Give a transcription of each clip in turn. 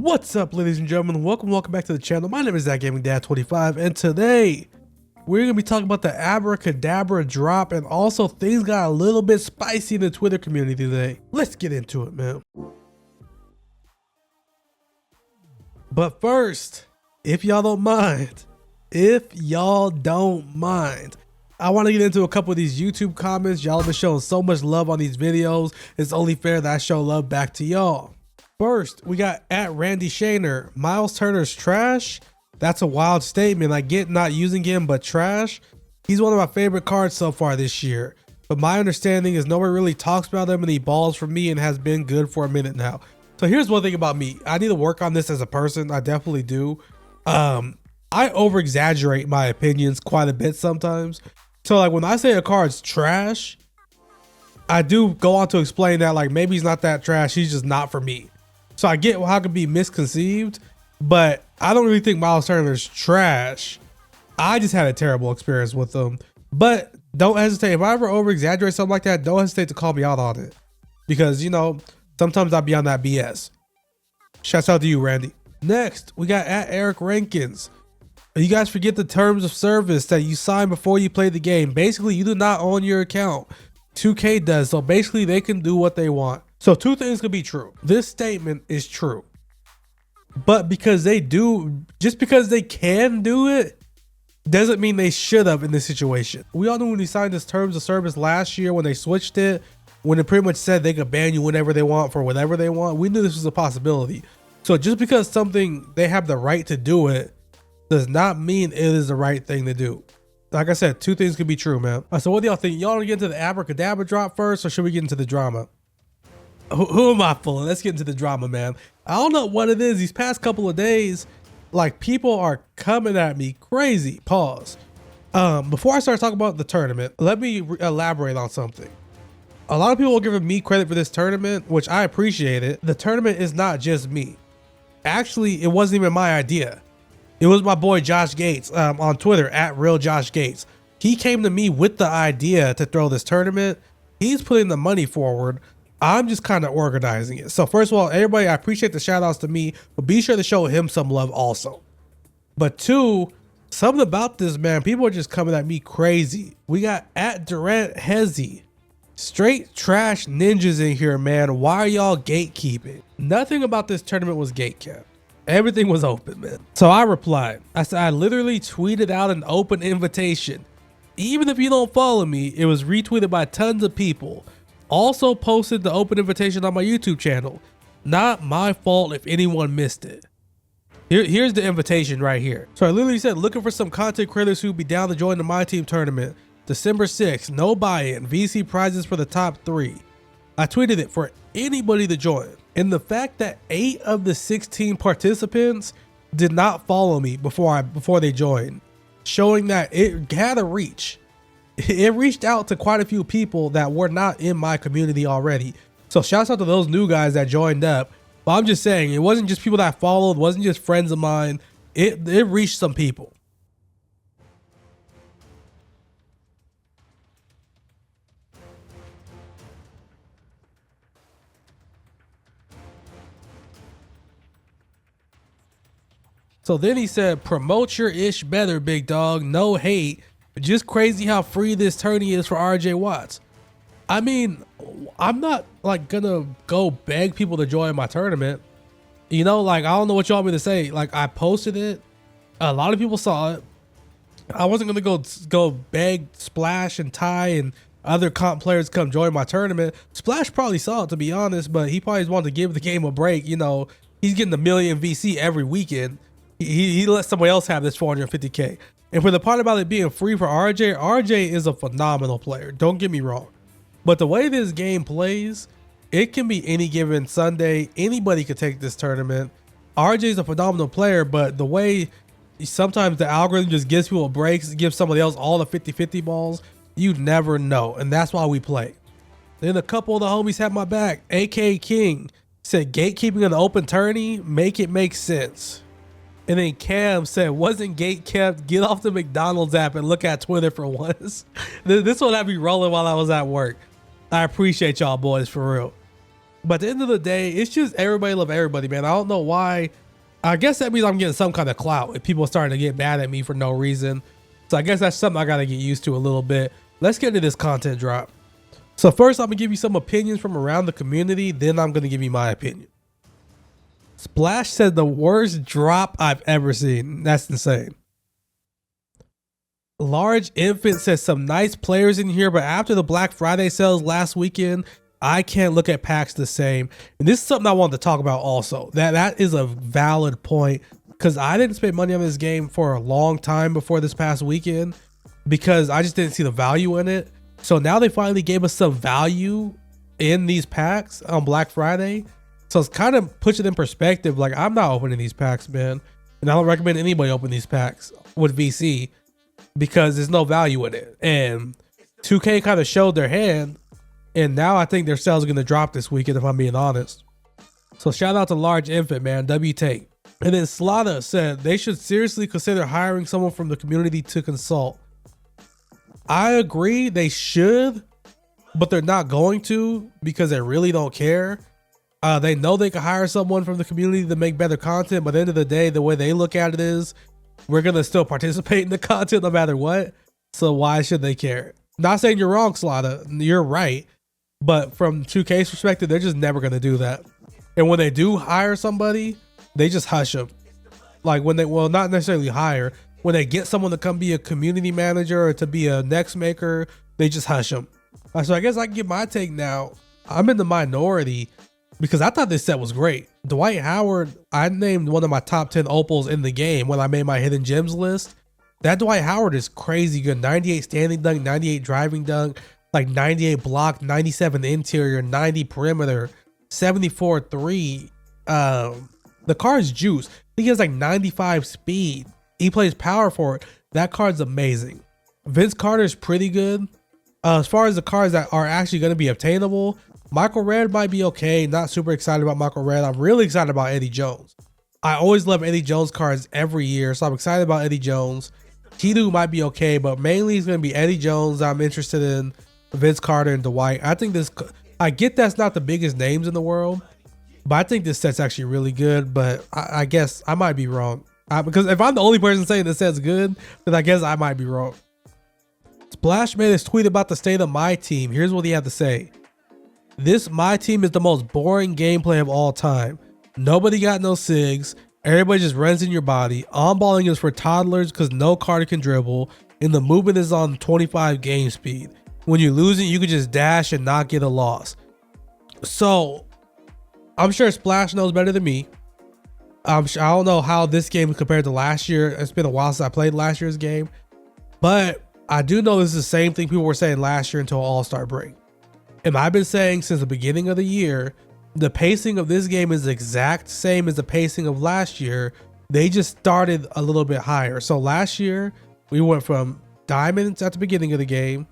What's up, ladies and gentlemen? Welcome back to the channel. My name is ThatGamingDad25, and today we're gonna be talking about the Abracadabra drop, and also things got a little bit spicy in the Twitter community today. Let's get into it, man. But first, if y'all don't mind, I want to get into a couple of these YouTube comments. Y'all have been showing so much love on these videos. It's only fair that I show love back to y'all. First, we got at Randy Shaner. Miles Turner's trash? That's a wild statement. I get not using him, but trash? He's one of my favorite cards so far this year. But my understanding is nobody really talks about him, and he balls for me and has been good for a minute now. So here's one thing about me. I need to work on this as a person. I definitely do. I over exaggerate my opinions quite a bit sometimes. So like when I say a card's trash, I do go on to explain that like maybe he's not that trash. He's just not for me. So I get how it could be misconceived, but I don't really think Miles Turner's trash. I just had a terrible experience with him. But don't hesitate. If I ever over exaggerate something like that, don't hesitate to call me out on it. Because, you know, sometimes I'll be on that BS. Shouts out to you, Randy. Next, we got at Eric Rankins. You guys forget the terms of service that you sign before you play the game. Basically, you do not own your account. 2K does. So basically, they can do what they want. So two things could be true. This statement is true. But because they do, just because they can do it, doesn't mean they should have in this situation. We all knew when we signed this terms of service last year when they switched it, when it pretty much said they could ban you whenever they want for whatever they want. We knew this was a possibility. So just because something, they have the right to do it, does not mean it is the right thing to do. Like I said, two things could be true, man. So what do y'all think? Y'all want to get into the Abracadabra drop first, or should we get into the drama? Who am I fooling? Let's get into the drama, man. I don't know what it is. These past couple of days, like people are coming at me crazy. Pause. Before I start talking about the tournament, let me elaborate on something. A lot of people are giving me credit for this tournament, which I appreciate it. The tournament is not just me. Actually, it wasn't even my idea. It was my boy Josh Gates on Twitter at Real Josh Gates. He came to me with the idea to throw this tournament. He's putting the money forward. I'm just kind of organizing it. So first of all, everybody, I appreciate the shout outs to me, but be sure to show him some love also. But two, something about this, man, people are just coming at me crazy. We got at Durant Hezzy. Straight trash ninjas in here, man. Why are y'all gatekeeping? Nothing about this tournament was gatekept. Everything was open, man. So I replied. I said, I literally tweeted out an open invitation. Even if you don't follow me, it was retweeted by tons of people. Also posted the open invitation on my YouTube channel. Not my fault if anyone missed it. Here's the invitation right here. So I literally said, looking for some content creators who'd be down to join the My Team tournament. December 6th, no buy-in, VC prizes for the top 3. I tweeted it for anybody to join. And the fact that 8 of the 16 participants did not follow me before they joined, showing that it had a reach. It reached out to quite a few people that were not in my community already. So shouts out to those new guys that joined up. But I'm just saying, it wasn't just people that followed, wasn't just friends of mine. It reached some people. So then he said, promote your ish better, big dog. No hate. Just crazy how free this tourney is for RJ Watts. I mean, I'm not like gonna go beg people to join my tournament. You know, like, I don't know what you want me to say. Like, I posted it. A lot of people saw it. I wasn't gonna go beg Splash and Ty and other comp players to come join my tournament. Splash probably saw it, to be honest, but he probably wanted to give the game a break. You know, he's getting a million VC every weekend. He let somebody else have this 450K. And for the part about it being free for RJ is a phenomenal player. Don't get me wrong. But the way this game plays, it can be any given Sunday. Anybody could take this tournament. RJ is a phenomenal player, but the way sometimes the algorithm just gives people breaks, gives somebody else all the 50-50 balls, you never know. And that's why we play. Then a couple of the homies had my back. AK King said, gatekeeping in the open tourney, make it make sense. And then Cam said, wasn't gate kept? Get off the McDonald's app and look at Twitter for once. This one had me rolling while I was at work. I appreciate y'all boys, for real. But at the end of the day, it's just everybody love everybody, man. I don't know why. I guess that means I'm getting some kind of clout if people are starting to get mad at me for no reason. So I guess that's something I got to get used to a little bit. Let's get into this content drop. So first, I'm going to give you some opinions from around the community. Then I'm going to give you my opinion. Splash said the worst drop I've ever seen. That's insane. Large Infant says some nice players in here, but after the Black Friday sales last weekend, I can't look at packs the same. And this is something I wanted to talk about also. That is a valid point, because I didn't spend money on this game for a long time before this past weekend because I just didn't see the value in it. So now they finally gave us some value in these packs on Black Friday. So it's kind of puts it in perspective. Like, I'm not opening these packs, man. And I don't recommend anybody open these packs with VC because there's no value in it. And 2K kind of showed their hand. And now I think their sales are going to drop this weekend, if I'm being honest. So shout out to Large Infant, man. W-Take. And then Slada said they should seriously consider hiring someone from the community to consult. I agree they should, but they're not going to because they really don't care. They know they can hire someone from the community to make better content, but at the end of the day, the way they look at it is we're going to still participate in the content no matter what. So why should they care? Not saying you're wrong, Slada. You're right. But from 2K's perspective, they're just never going to do that. And when they do hire somebody, they just hush them. Like when they, well, not necessarily hire, when they get someone to come be a community manager or to be a next maker, they just hush them. So I guess I can give my take now. I'm in the minority because I thought this set was great. Dwight Howard, I named one of my top 10 opals in the game when I made my hidden gems list. That Dwight Howard is crazy good. 98 standing dunk, 98 driving dunk, like 98 block, 97 interior, 90 perimeter, 74 3. The card's juice. He has like 95 speed. He plays power forward. That card's amazing. Vince Carter's pretty good. As far as the cards that are actually going to be obtainable, Michael Redd might be okay. Not super excited about Michael Redd. I'm really excited about Eddie Jones. I always love Eddie Jones cards every year, so I'm excited about Eddie Jones. T-Do might be okay, but mainly it's going to be Eddie Jones. I'm interested in Vince Carter and Dwight. I think this, I get that's not the biggest names in the world, but I think this set's actually really good. But I guess I might be wrong. Because if I'm the only person saying this set's good, then I guess I might be wrong. Splash made his tweet about the state of my team. Here's what he had to say. This my team is the most boring gameplay of all time. Nobody got no SIGs. Everybody just runs in your body. On-balling is for toddlers because no card can dribble. And the movement is on 25 game speed. When you're losing, you can just dash and not get a loss. So, I'm sure Splash knows better than me. I don't know how this game is compared to last year. It's been a while since I played last year's game. But I do know this is the same thing people were saying last year until All-Star break. And I've been saying since the beginning of the year, the pacing of this game is the exact same as the pacing of last year. They just started a little bit higher. So last year, we went from diamonds at the beginning of the game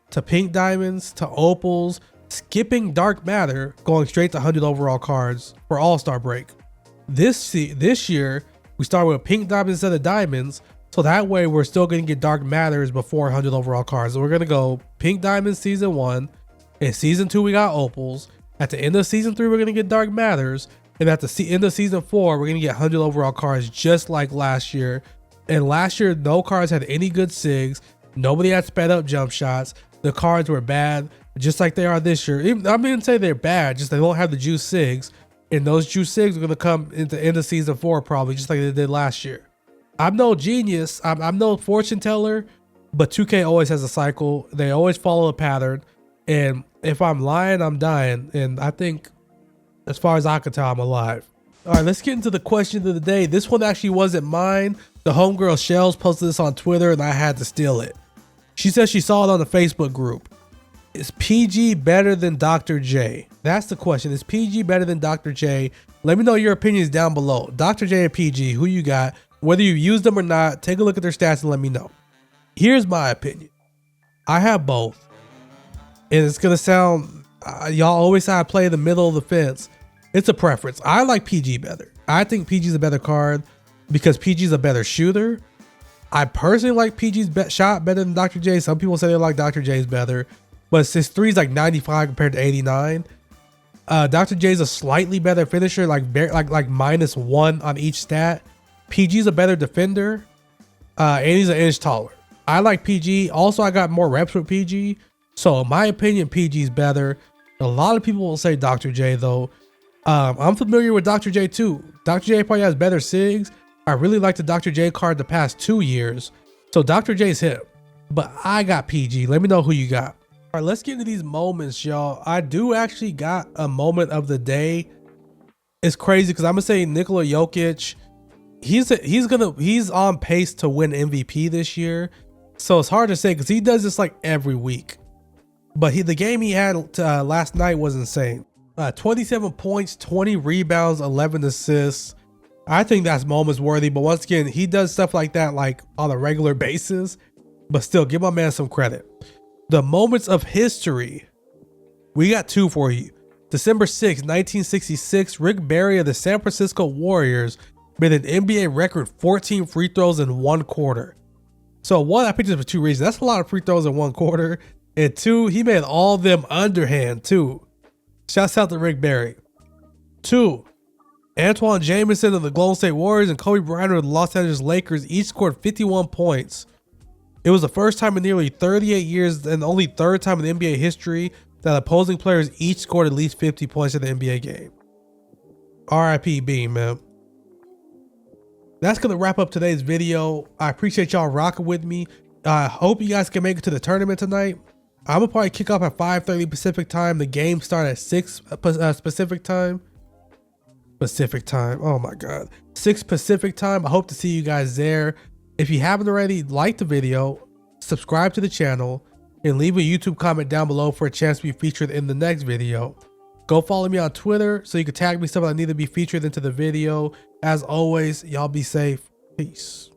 to pink diamonds to opals, skipping dark matter, going straight to 100 overall cards for All-Star break. This year, we started with pink diamonds instead of diamonds. So that way, we're still going to get dark matters before 100 overall cards. So we're going to go pink diamonds season 1. In season 2, we got opals. At the end of season 3, we're going to get dark matters. And at the end of season 4, we're going to get 100 overall cards just like last year. And last year, no cards had any good SIGs. Nobody had sped up jump shots. The cards were bad, just like they are this year. I mean, say they're bad, just they don't have the juice SIGs. And those juice SIGs are going to come into the end of season 4 probably, just like they did last year. I'm no genius. I'm no fortune teller. But 2K always has a cycle. They always follow a pattern. And if I'm lying, I'm dying. And I think, as far as I can tell, I'm alive. All right, let's get into the question of the day. This one actually wasn't mine. The homegirl Shells posted this on Twitter and I had to steal it. She says she saw it on the Facebook group. Is PG better than Dr. J? That's the question. Is PG better than Dr. J? Let me know your opinions down below. Dr. J or PG, who you got? Whether you use them or not, take a look at their stats and let me know. Here's my opinion. I have both. And it's going to sound, y'all always say I play in the middle of the fence. It's a preference. I like PG better. I think PG's a better card because PG's a better shooter. I personally like PG's shot better than Dr. J. Some people say they like Dr. J's better. But his 3's like 95 compared to 89. Dr. J's a slightly better finisher, like -1 on each stat. PG's a better defender, and he's an inch taller. I like PG. Also, I got more reps with PG, so in my opinion, PG's better. A lot of people will say Dr. J though. I'm familiar with Dr. J too. Dr. J probably has better SIGs. I really like the Dr. J card the past 2 years, so Dr. J's hit. But I got PG. Let me know who you got. All right, let's get into these moments, y'all. I do actually got a moment of the day. It's crazy because I'm gonna say Nikola Jokić. He's on pace to win MVP this year. So it's hard to say because he does this like every week. But the game he had last night was insane. 27 points, 20 rebounds, 11 assists. I think that's moments worthy. But once again, he does stuff like that like on a regular basis. But still, give my man some credit. The moments of history. We got 2 for you. December 6, 1966, Rick Barry of the San Francisco Warriors made an NBA record 14 free throws in 1 quarter. So 1, I picked this for 2 reasons. That's a lot of free throws in 1 quarter. And 2, he made all of them underhand too. Shouts out to Rick Barry. 2, Antoine Jamison of the Golden State Warriors and Kobe Bryant of the Los Angeles Lakers each scored 51 points. It was the first time in nearly 38 years and the only 3rd time in NBA history that opposing players each scored at least 50 points in the NBA game. RIP Beam, man. That's going to wrap up today's video. I appreciate y'all rocking with me. I hope you guys can make it to the tournament tonight. I'm going to probably kick off at 5:30 Pacific time. The game starts at 6 Pacific time. Oh my God. 6 Pacific time. I hope to see you guys there. If you haven't already, like the video, subscribe to the channel, and leave a YouTube comment down below for a chance to be featured in the next video. Go follow me on Twitter so you can tag me stuff that need to be featured into the video. As always, y'all be safe. Peace.